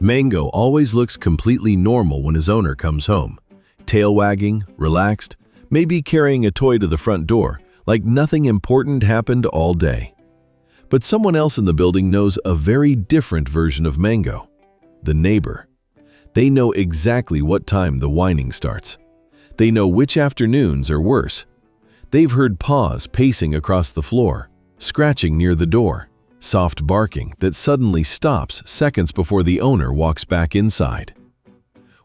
Mango always looks completely normal when his owner comes home. Tail wagging, relaxed, maybe carrying a toy to the front door, like nothing important happened all day. But someone else in the building knows a very different version of Mango. The neighbor. They know exactly what time the whining starts. They know which afternoons are worse. They've heard paws pacing across the floor, scratching near the door, soft barking that suddenly stops seconds before the owner walks back inside.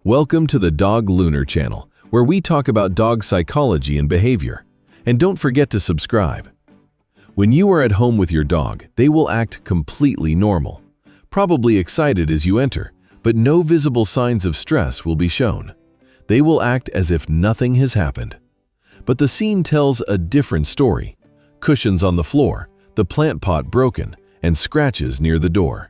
Welcome to the Dog Lunar channel, where we talk about dog psychology and behavior. And don't forget to subscribe. When you are at home with your dog, they will act completely normal, probably excited as you enter, but no visible signs of stress will be shown. They will act as if nothing has happened. But the scene tells a different story. Cushions on the floor, the plant pot broken, and scratches near the door.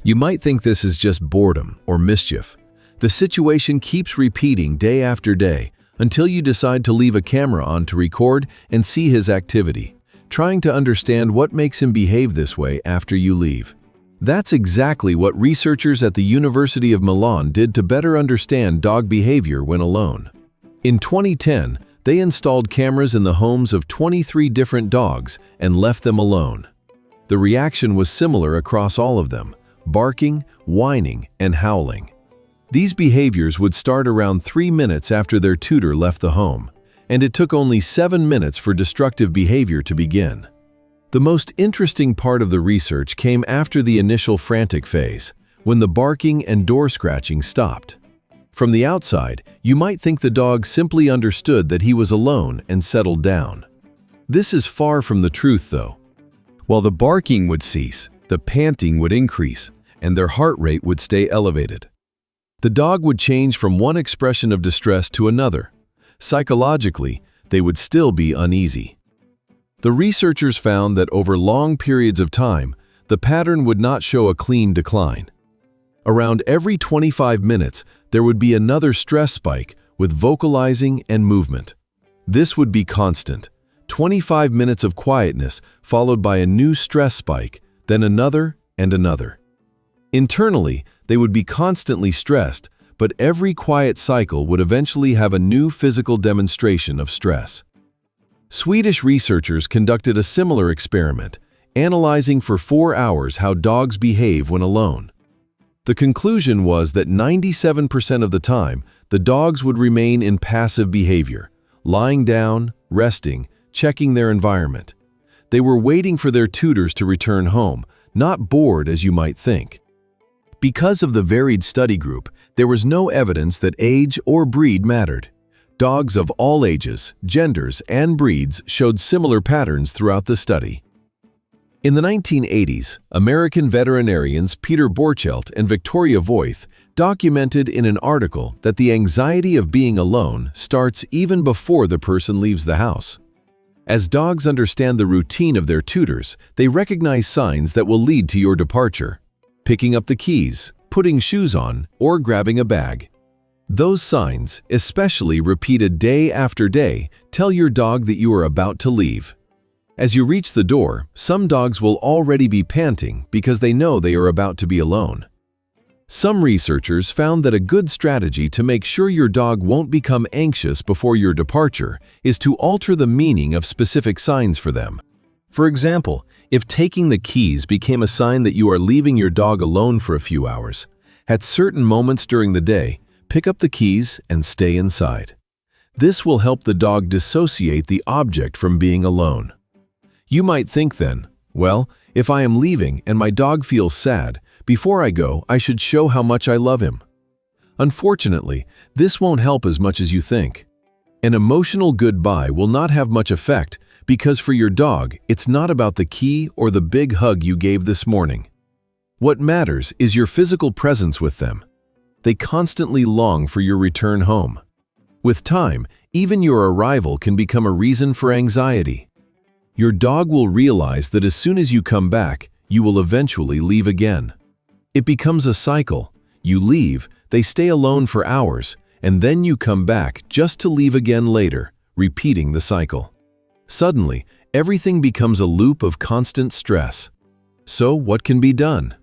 You might think this is just boredom or mischief. The situation keeps repeating day after day until you decide to leave a camera on to record and see his activity, trying to understand what makes him behave this way after you leave. That's exactly what researchers at the University of Milan did to better understand dog behavior when alone. In 2010, they installed cameras in the homes of 23 different dogs and left them alone. The reaction was similar across all of them: barking, whining, and howling. These behaviors would start around 3 minutes after their tutor left the home, and it took only 7 minutes for destructive behavior to begin. The most interesting part of the research came after the initial frantic phase, when the barking and door scratching stopped. From the outside, you might think the dog simply understood that he was alone and settled down. This is far from the truth, though. While the barking would cease, the panting would increase, and their heart rate would stay elevated. The dog would change from one expression of distress to another. Psychologically, they would still be uneasy. The researchers found that over long periods of time, the pattern would not show a clean decline. Around every 25 minutes, there would be another stress spike with vocalizing and movement. This would be constant. 25 minutes of quietness followed by a new stress spike, then another and another. Internally, they would be constantly stressed, but every quiet cycle would eventually have a new physical demonstration of stress. Swedish researchers conducted a similar experiment, analyzing for 4 hours how dogs behave when alone. The conclusion was that 97% of the time, the dogs would remain in passive behavior, lying down, resting, checking their environment. They were waiting for their tutors to return home, not bored as you might think. Because of the varied study group, there was no evidence that age or breed mattered. Dogs of all ages, genders, and breeds showed similar patterns throughout the study. In the 1980s, American veterinarians Peter Borchelt and Victoria Voith documented in an article that the anxiety of being alone starts even before the person leaves the house. As dogs understand the routine of their tutors, they recognize signs that will lead to your departure: picking up the keys, putting shoes on, or grabbing a bag. Those signs, especially repeated day after day, tell your dog that you are about to leave. As you reach the door, some dogs will already be panting because they know they are about to be alone. Some researchers found that a good strategy to make sure your dog won't become anxious before your departure is to alter the meaning of specific signs for them. For example, if taking the keys became a sign that you are leaving your dog alone for a few hours, at certain moments during the day, pick up the keys and stay inside. This will help the dog dissociate the object from being alone. You might think then, well, if I am leaving and my dog feels sad, before I go, I should show how much I love him. Unfortunately, this won't help as much as you think. An emotional goodbye will not have much effect because for your dog, it's not about the key or the big hug you gave this morning. What matters is your physical presence with them. They constantly long for your return home. With time, even your arrival can become a reason for anxiety. Your dog will realize that as soon as you come back, you will eventually leave again. It becomes a cycle. You leave, they stay alone for hours, and then you come back just to leave again later, repeating the cycle. Suddenly, everything becomes a loop of constant stress. So what can be done?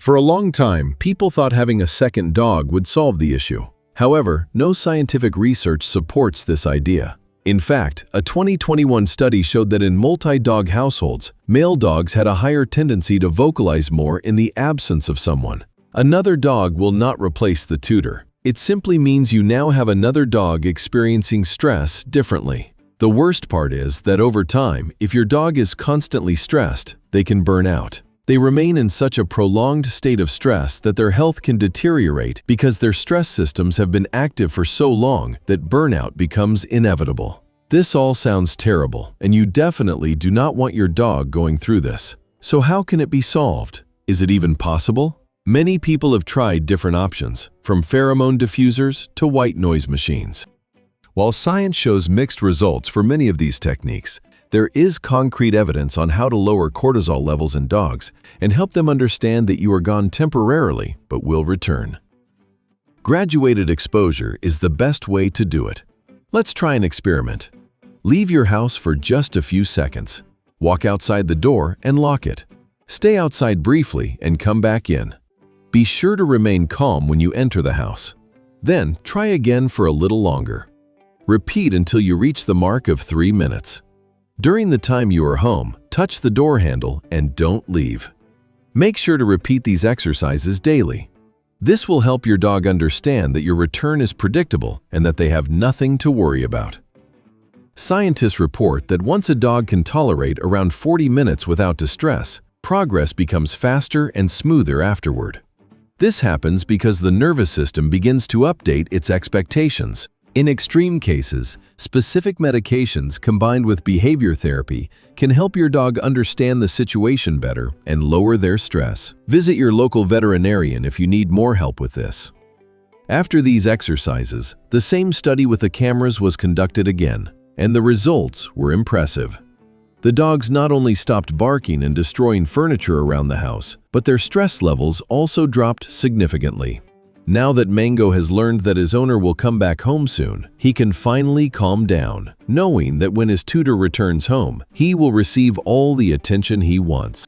For a long time, people thought having a second dog would solve the issue. However, no scientific research supports this idea. In fact, a 2021 study showed that in multi-dog households, male dogs had a higher tendency to vocalize more in the absence of someone. Another dog will not replace the tutor. It simply means you now have another dog experiencing stress differently. The worst part is that over time, if your dog is constantly stressed, they can burn out. They remain in such a prolonged state of stress that their health can deteriorate because their stress systems have been active for so long that burnout becomes inevitable. This all sounds terrible, and you definitely do not want your dog going through this. So how can it be solved? Is it even possible? Many people have tried different options, from pheromone diffusers to white noise machines. While science shows mixed results for many of these techniques, there is concrete evidence on how to lower cortisol levels in dogs and help them understand that you are gone temporarily but will return. Graduated exposure is the best way to do it. Let's try an experiment. Leave your house for just a few seconds. Walk outside the door and lock it. Stay outside briefly and come back in. Be sure to remain calm when you enter the house. Then try again for a little longer. Repeat until you reach the mark of 3 minutes. During the time you are home, touch the door handle and don't leave. Make sure to repeat these exercises daily. This will help your dog understand that your return is predictable and that they have nothing to worry about. Scientists report that once a dog can tolerate around 40 minutes without distress, progress becomes faster and smoother afterward. This happens because the nervous system begins to update its expectations. In extreme cases, specific medications combined with behavior therapy can help your dog understand the situation better and lower their stress. Visit your local veterinarian if you need more help with this. After these exercises, the same study with the cameras was conducted again, and the results were impressive. The dogs not only stopped barking and destroying furniture around the house, but their stress levels also dropped significantly. Now that Mango has learned that his owner will come back home soon, he can finally calm down, knowing that when his tutor returns home, he will receive all the attention he wants.